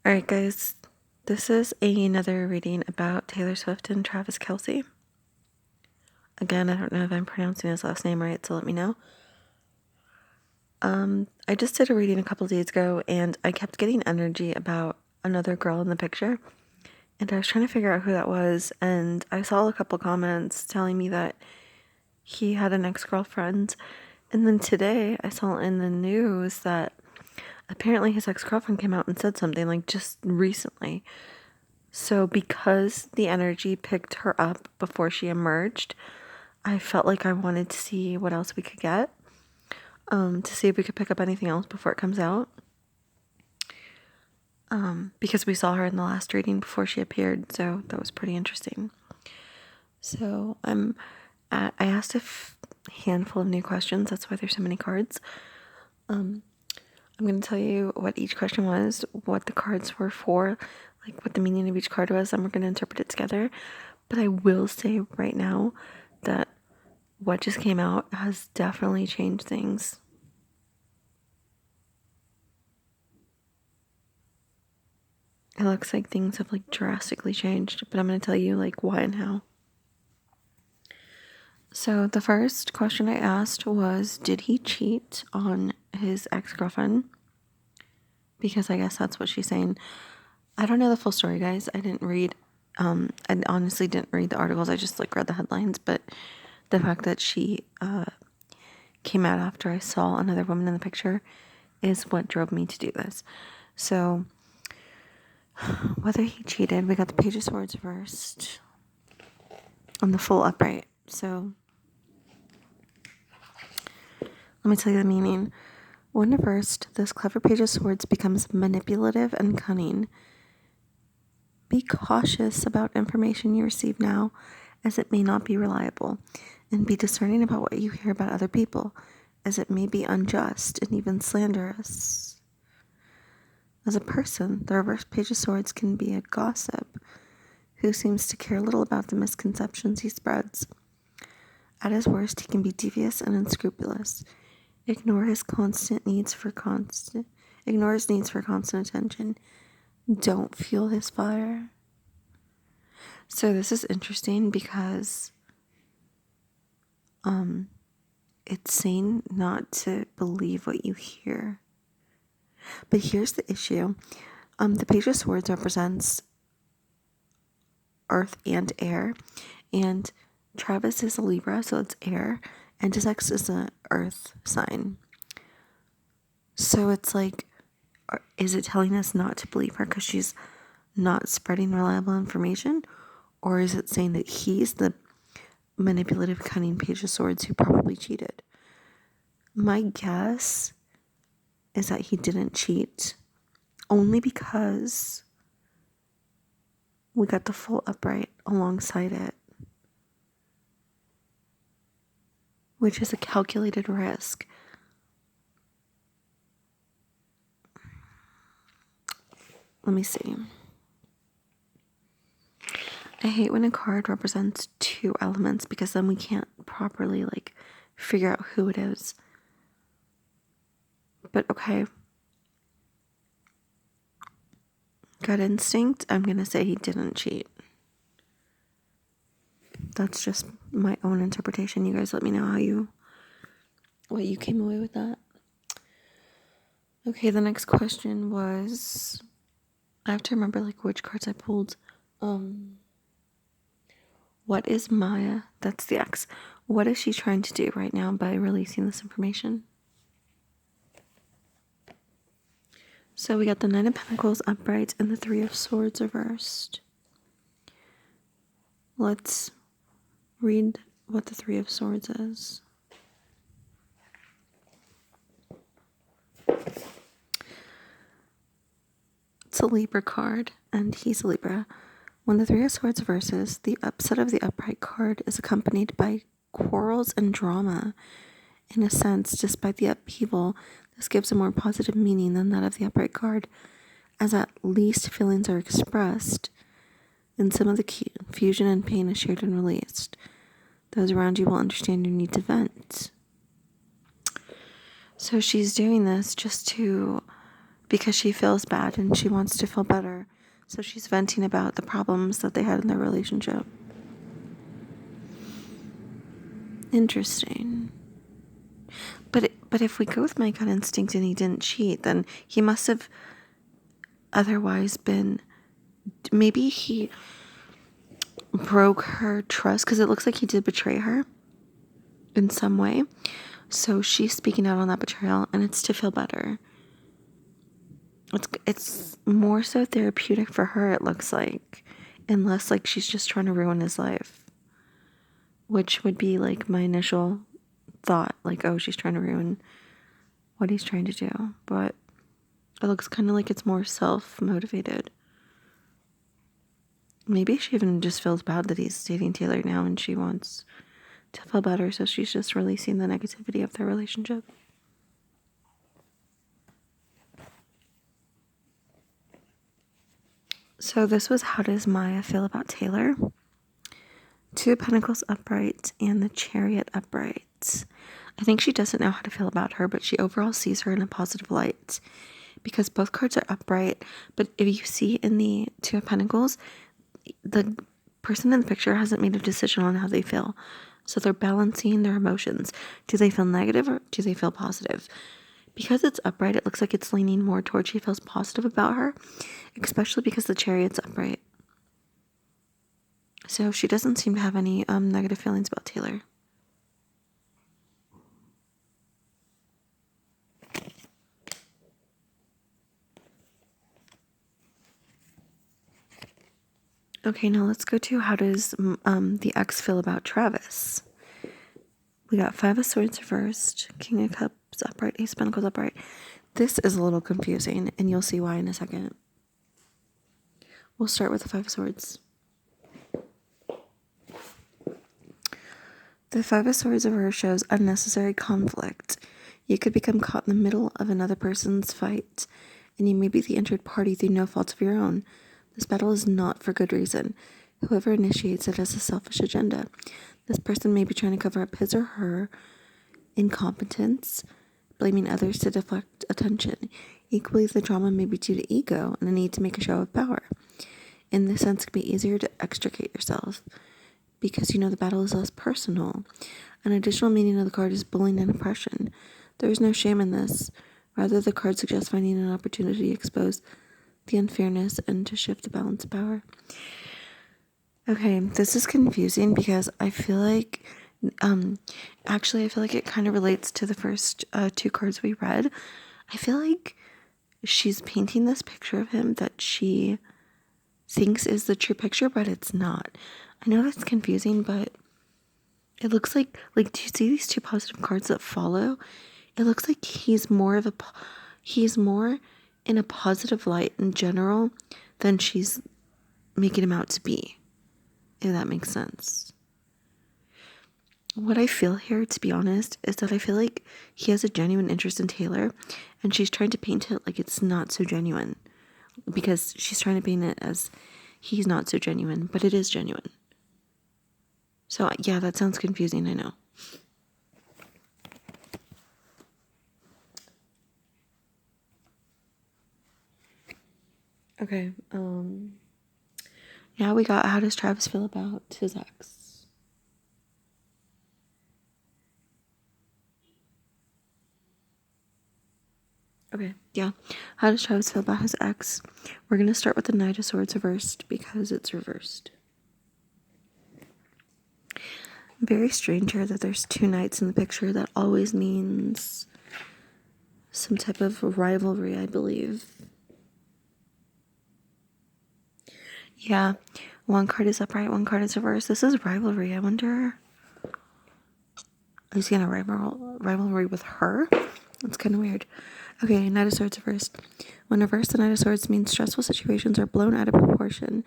Alright guys, this is another reading about Taylor Swift and Travis Kelce. Again, I don't know if I'm pronouncing his last name right, so let me know. I just did a reading a couple days ago and I kept getting energy about another girl in the picture. And I was trying to figure out who that was, and I saw a couple comments telling me that he had an ex-girlfriend. And then today I saw in the news that apparently his ex-girlfriend came out and said something, like just recently. So because the energy picked her up before she emerged, I felt like I wanted to see what else we could get, to see if we could pick up anything else before it comes out. Because we saw her in the last reading before she appeared, so that was pretty interesting. So I asked a handful of new questions. That's why there's so many cards. I'm going to tell you what each question was, what the cards were for, like what the meaning of each card was, and we're going to interpret it together. But I will say right now that what just came out has definitely changed things. It looks like things have like drastically changed, but I'm going to tell you like why and how. So the first question I asked was, did he cheat on his ex-girlfriend? Because I guess that's what she's saying. I don't know the full story, guys. I didn't read, I honestly didn't read the articles. I just like read the headlines, but the fact that she came out after I saw another woman in the picture is what drove me to do this. So whether he cheated, we got the Page of Swords reversed on the full upright. So let me tell you the meaning. When reversed, this clever Page of Swords becomes manipulative and cunning. Be cautious about information you receive now, as it may not be reliable, and be discerning about what you hear about other people, as it may be unjust and even slanderous. As a person, the reversed Page of Swords can be a gossip who seems to care little about the misconceptions he spreads. At his worst, he can be devious and unscrupulous. Ignore his needs for constant attention. Don't fuel his fire. So this is interesting because it's saying not to believe what you hear. But here's the issue. The Page of Swords represents earth and air, and Travis is a Libra, so it's air, and his ex is an earth sign. So it's like, is it telling us not to believe her because she's not spreading reliable information? Or is it saying that he's the manipulative, cunning Page of Swords who probably cheated? My guess is that he didn't cheat, only because we got the full upright alongside it, which is a calculated risk. Let me see. I hate when a card represents two elements because then we can't properly like figure out who it is. But okay. Gut instinct, I'm going to say he didn't cheat. That's just my own interpretation. You guys let me know what you came away with that. Okay, the next question was, I have to remember like which cards I pulled. What is Maya? That's the ex. What is she trying to do right now by releasing this information? So we got the Knight of Pentacles upright and the Three of Swords reversed. Let's read what the Three of Swords is. It's a Libra card, and he's a Libra. When the Three of Swords reverses, the upset of the upright card is accompanied by quarrels and drama. In a sense, despite the upheaval, this gives a more positive meaning than that of the upright card, as at least feelings are expressed, and some of the confusion and pain is shared and released. Those around you will understand your need to vent. So she's doing this just to because she feels bad and she wants to feel better. So she's venting about the problems that they had in their relationship. Interesting. But if we go with my gut instinct and he didn't cheat, then he must have otherwise been, maybe he broke her trust, because it looks like he did betray her in some way. So she's speaking out on that betrayal, and it's to feel better. It's more so therapeutic for her, it looks like, and less like she's just trying to ruin his life, which would be like my initial thought, like, oh, she's trying to ruin what he's trying to do. But it looks kind of like it's more self-motivated. Maybe she even just feels bad that he's dating Taylor now and she wants to feel better, so she's just releasing the negativity of their relationship. So this was, how does Maya feel about Taylor? 2 of Pentacles upright and the Chariot upright. I think she doesn't know how to feel about her, but she overall sees her in a positive light because both cards are upright. But if you see in the 2 of Pentacles, the person in the picture hasn't made a decision on how they feel. So they're balancing their emotions. Do they feel negative or do they feel positive? Because it's upright, it looks like it's leaning more towards she feels positive about her, especially because the Chariot's upright. So she doesn't seem to have any negative feelings about Taylor. Okay, now let's go to, how does the ex feel about Travis? We got 5 of Swords reversed, King of Cups upright, Ace of Pentacles upright. This is a little confusing, and you'll see why in a second. We'll start with the 5 of Swords. The 5 of Swords reversed shows unnecessary conflict. You could become caught in the middle of another person's fight, and you may be the injured party through no fault of your own. This battle is not for good reason. Whoever initiates it has a selfish agenda. This person may be trying to cover up his or her incompetence, blaming others to deflect attention. Equally, the drama may be due to ego and a need to make a show of power. In this sense, it can be easier to extricate yourself because you know the battle is less personal. An additional meaning of the card is bullying and oppression. There is no shame in this. Rather, the card suggests finding an opportunity to expose the unfairness and to shift the balance of power. Okay, this is confusing because I feel like, actually, I feel like it kind of relates to the first 2 cards we read. I feel like she's painting this picture of him that she thinks is the true picture, but it's not. I know that's confusing, but it looks like do you see these 2 positive cards that follow? It looks like he's more in a positive light in general than she's making him out to be, if that makes sense. What I feel here, to be honest, is that I feel like he has a genuine interest in Taylor, and she's trying to paint it like it's not so genuine, because she's trying to paint it as he's not so genuine, but it is genuine. So yeah, that sounds confusing, I know. Okay, yeah, we got, how does Travis feel about his ex? Okay, yeah. How does Travis feel about his ex? We're going to start with the Knight of Swords reversed because it's reversed. Very strange here that there's 2 knights in the picture. That always means some type of rivalry, I believe. Yeah, 1 card is upright, 1 card is reversed. This is rivalry. I wonder, is he gonna rivalry with her? That's kind of weird. Okay, Knight of Swords reversed. When reversed, the Knight of Swords means stressful situations are blown out of proportion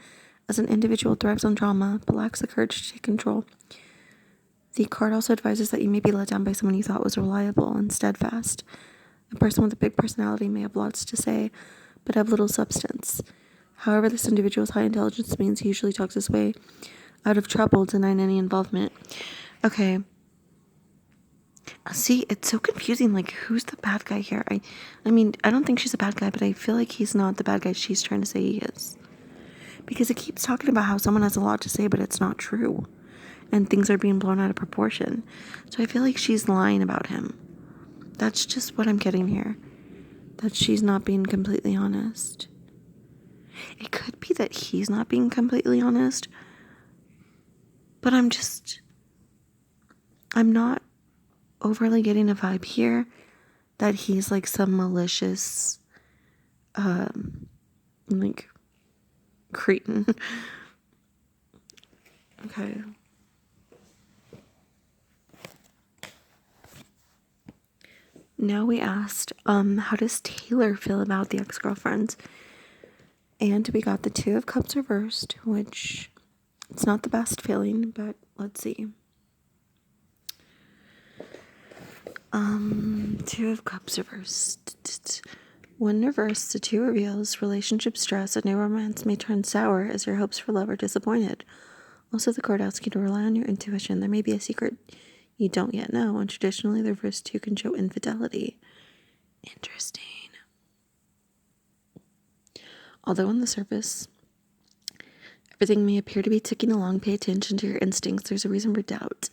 as an individual thrives on drama but lacks the courage to take control. The card also advises that you may be let down by someone you thought was reliable and steadfast. A person with a big personality may have lots to say, but have little substance. However, this individual's high intelligence means he usually talks his way out of trouble, denying any involvement. Okay. See, it's so confusing. Like, who's the bad guy here? I mean, I don't think she's a bad guy, but I feel like he's not the bad guy she's trying to say he is. Because it keeps talking about how someone has a lot to say, but it's not true. And things are being blown out of proportion. So I feel like she's lying about him. That's just what I'm getting here. That she's not being completely honest. It could be that he's not being completely honest. But I'm not overly getting a vibe here that he's like some malicious, like, cretin. Okay. Now we asked, how does Taylor feel about the ex-girlfriends? And we got the Two of Cups reversed, which it's not the best feeling, but let's see. Two of Cups reversed. When reversed, the two reveals relationship stress and new romance may turn sour as your hopes for love are disappointed. Also, the card asks you to rely on your intuition. There may be a secret you don't yet know, and traditionally the reverse two can show infidelity. Interesting. Although on the surface, everything may appear to be ticking along, pay attention to your instincts. There's a reason for doubt.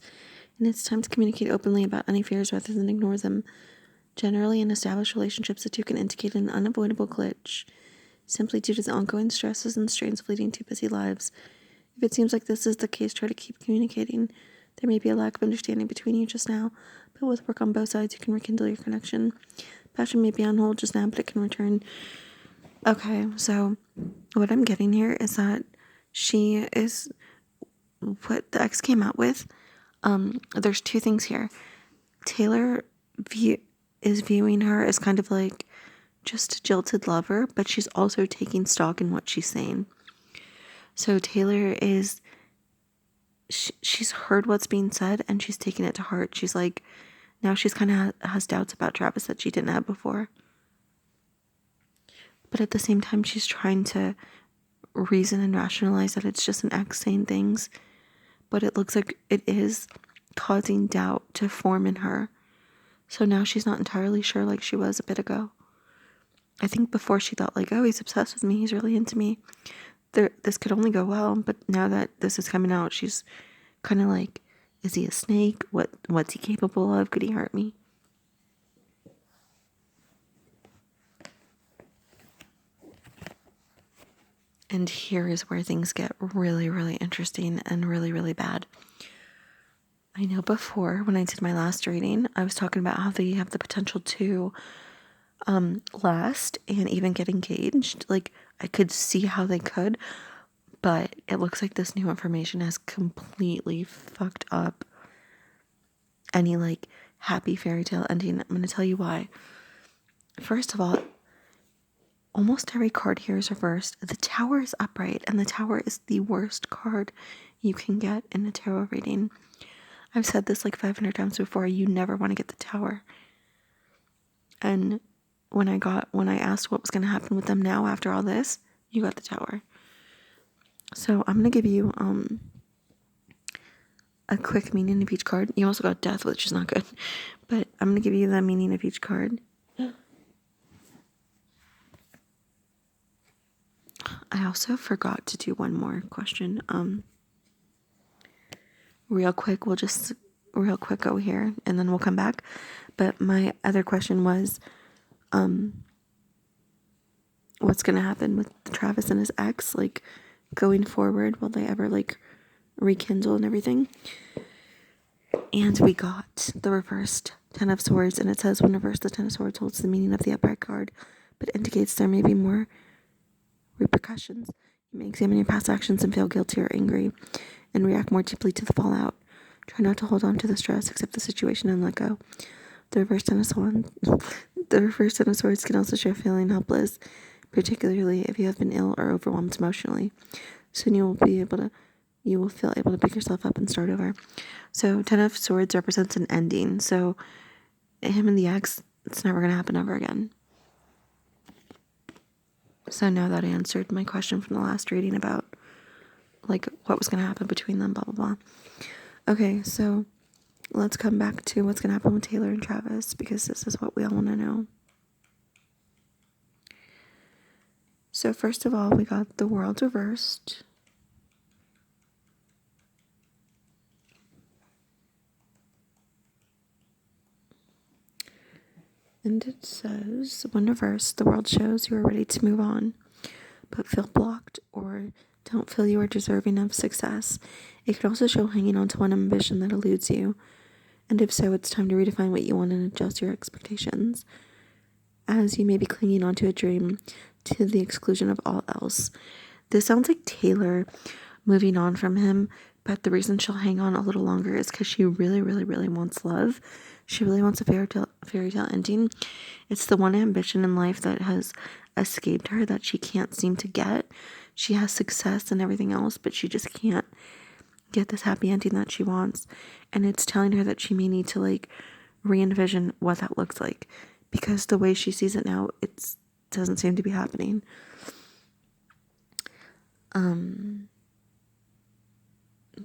And it's time to communicate openly about any fears rather than ignore them. Generally, in established relationships, the two can indicate an unavoidable glitch, simply due to the ongoing stresses and strains of leading two busy lives. If it seems like this is the case, try to keep communicating. There may be a lack of understanding between you just now, but with work on both sides, you can rekindle your connection. Passion may be on hold just now, but it can return. Okay, so what I'm getting here is that she is what the ex came out with. There's two things here. Taylor is viewing her as kind of like just a jilted lover, but she's also taking stock in what she's saying. So Taylor is, she's heard what's being said and she's taking it to heart. She's like, now she's kind of has doubts about Travis that she didn't have before. But at the same time, she's trying to reason and rationalize that it's just an ex saying things. But it looks like it is causing doubt to form in her. So now she's not entirely sure like she was a bit ago. I think before she thought like, oh, he's obsessed with me, he's really into me. This could only go well, but now that this is coming out, she's kind of like, is he a snake? What's he capable of? Could he hurt me? And here is where things get really, really interesting and really, really bad. I know before, when I did my last reading, I was talking about how they have the potential to last and even get engaged. Like, I could see how they could, but it looks like this new information has completely fucked up any like happy fairy tale ending. I'm going to tell you why. First of all, almost every card here is reversed. The Tower is upright, and the Tower is the worst card you can get in a tarot reading. I've said this like 500 times before. You never want to get the Tower. And when I asked what was going to happen with them now after all this, you got the Tower. So I'm going to give you a quick meaning of each card. You also got Death, which is not good. But I'm going to give you the meaning of each card. I also forgot to do one more question. Real quick go here and then we'll come back. But my other question was, what's going to happen with Travis and his ex? Like, going forward, will they ever, like, rekindle and everything? And we got the reversed Ten of Swords, and it says, when reversed, the Ten of Swords holds the meaning of the upright card, but indicates there may be more repercussions. You may examine your past actions and feel guilty or angry, and react more deeply to the fallout. Try not to hold on to the stress, accept the situation, and let go. The reversed Ten of Swords can also show feeling helpless, particularly if you have been ill or overwhelmed emotionally. Soon you will feel able to pick yourself up and start over. So Ten of Swords represents an ending. So him and the ex, it's never going to happen ever again. So now that answered my question from the last reading about like what was going to happen between them, blah, blah, blah. Okay, so let's come back to what's going to happen with Taylor and Travis, because this is what we all want to know. So first of all, we got the world reversed. And it says, when reversed, the world shows you are ready to move on, but feel blocked or don't feel you are deserving of success. It could also show hanging on to one ambition that eludes you. And if so, it's time to redefine what you want and adjust your expectations, as you may be clinging onto a dream to the exclusion of all else. This sounds like Taylor moving on from him, but the reason she'll hang on a little longer is because she really, really, really wants love. She really wants a fairy tale ending. It's the one ambition in life that has escaped her that she can't seem to get. She has success and everything else, but she just can't get this happy ending that she wants. And it's telling her that she may need to like re-envision what that looks like, because the way she sees it now, it doesn't seem to be happening.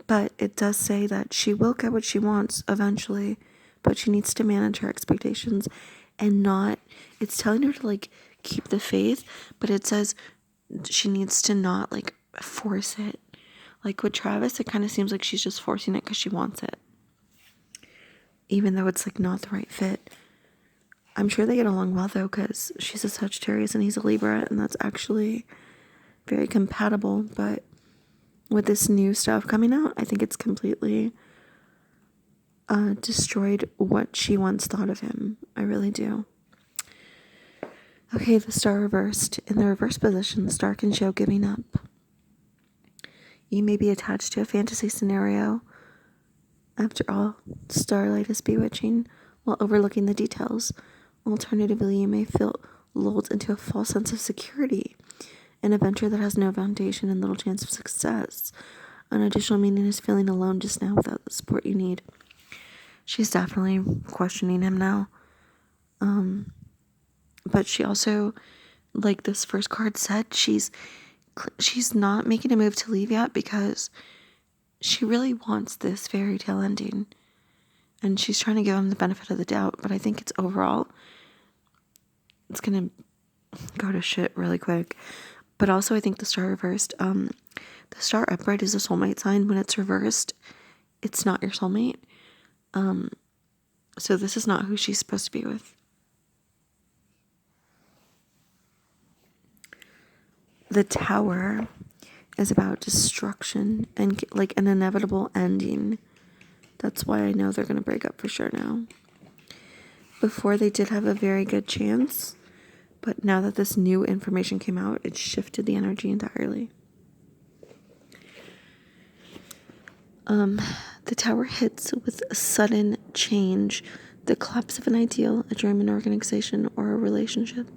But it does say that she will get what she wants eventually, but she needs to manage her expectations and not, it's telling her to like keep the faith, but it says she needs to not like force it. Like with Travis, it kind of seems like she's just forcing it because she wants it, even though it's like not the right fit. I'm sure they get along well though, because she's a Sagittarius and he's a Libra, and that's actually very compatible. But with this new stuff coming out, I think it's completely destroyed what she once thought of him. I really do. Okay, the star reversed. In the reverse position, the star can show giving up. You may be attached to a fantasy scenario. After all, starlight is bewitching while overlooking the details. Alternatively, you may feel lulled into a false sense of security in a venture that has no foundation and little chance of success. An additional meaning is feeling alone just now without the support you need. She's definitely questioning him now. But she also, like this first card said, she's not making a move to leave yet because she really wants this fairy tale ending. And she's trying to give him the benefit of the doubt, but I think it's overall, it's going to go to shit really quick. But also I think the star reversed, the star upright is a soulmate sign. When it's reversed, it's not your soulmate. So this is not who she's supposed to be with. The Tower is about destruction and like an inevitable ending. That's why I know they're going to break up for sure now. Before they did have a very good chance, but now that this new information came out, it shifted the energy entirely. The Tower hits with a sudden change, the collapse of an ideal, a dream, an organization, or a relationship.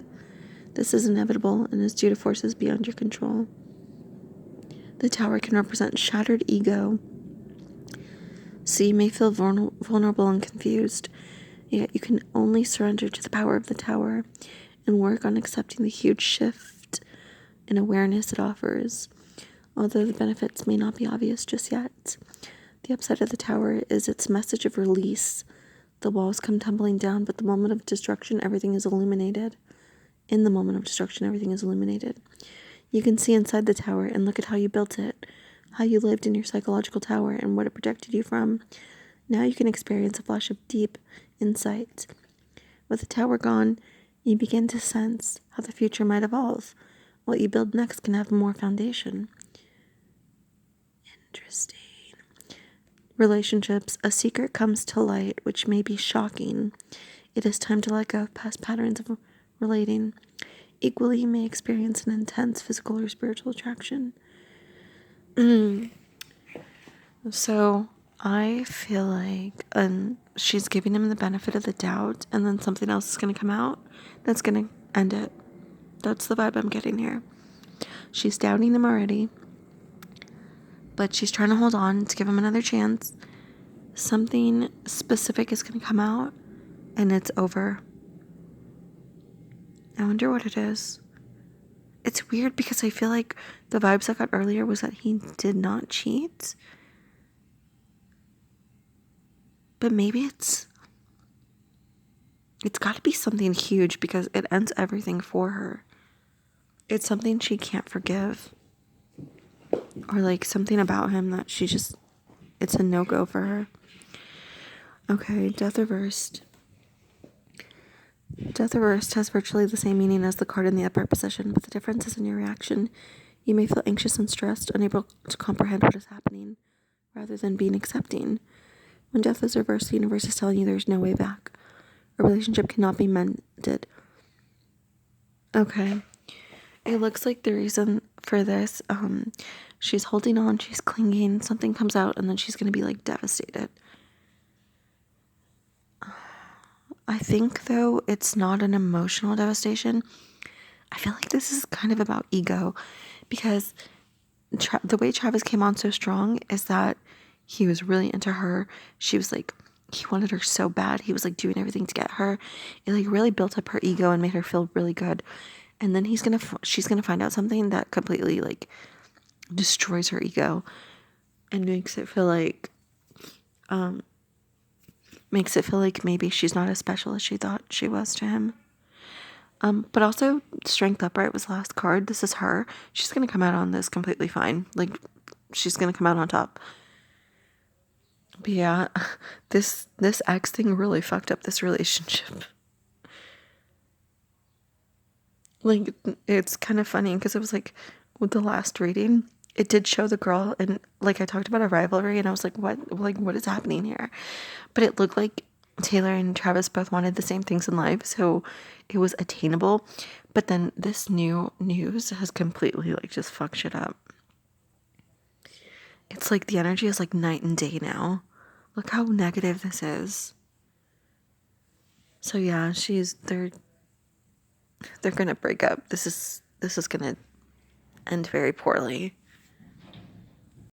This is inevitable and is due to forces beyond your control. The Tower can represent shattered ego, so you may feel vulnerable and confused, yet you can only surrender to the power of the Tower and work on accepting the huge shift in awareness it offers. Although the benefits may not be obvious just yet, the upside of the Tower is its message of release. The walls come tumbling down, but the moment of destruction, everything is illuminated. In the moment of destruction, everything is illuminated. You can see inside the Tower and look at how you built it, how you lived in your psychological tower, and what it protected you from. Now you can experience a flash of deep insight. With the Tower gone, you begin to sense how the future might evolve. What you build next can have more foundation. Interesting. Relationships. A secret comes to light, which may be shocking. It is time to let go of past patterns of relating. Equally, you may experience an intense physical or spiritual attraction. So, I feel like she's giving him the benefit of the doubt, and then something else is going to come out that's going to end it. That's the vibe I'm getting here. She's doubting him already, but she's trying to hold on to give him another chance. Something specific is going to come out, and it's over. I wonder what it is. It's weird because I feel like the vibes I got earlier was that he did not cheat. But maybe it's got to be something huge because it ends everything for her. It's something she can't forgive. Or like something about him that it's a no-go for her. Okay, death reversed. Death reversed has virtually the same meaning as the card in the upright position, but the difference is in your reaction. You may feel anxious and stressed, unable to comprehend what is happening, rather than being accepting. When death is reversed, the universe is telling you there's no way back. A relationship cannot be mended. Okay. It looks like the reason for this, she's holding on, she's clinging, something comes out, and then she's going to be, like, devastated. I think, though, it's not an emotional devastation. I feel like this is kind of about ego, because the way Travis came on so strong is that he was really into her. She was, like, he wanted her so bad. He was, like, doing everything to get her. It, like, really built up her ego and made her feel really good. And then she's gonna find out something that completely, like, destroys her ego and makes it feel like maybe she's not as special as she thought she was to him. But also Strength Upright was the last card. This is her. She's gonna come out on this completely fine. Like, she's gonna come out on top. But yeah, this ex thing really fucked up this relationship. Like, it's kind of funny because it was like with the last reading, it did show the girl, and like I talked about a rivalry, and I was like, what is happening here? But it looked like Taylor and Travis both wanted the same things in life, so it was attainable. But then this new news has completely, like, just fucked shit up. It's like the energy is like night and day now. Look how negative this is. So yeah, they're gonna break up. This is gonna end very poorly.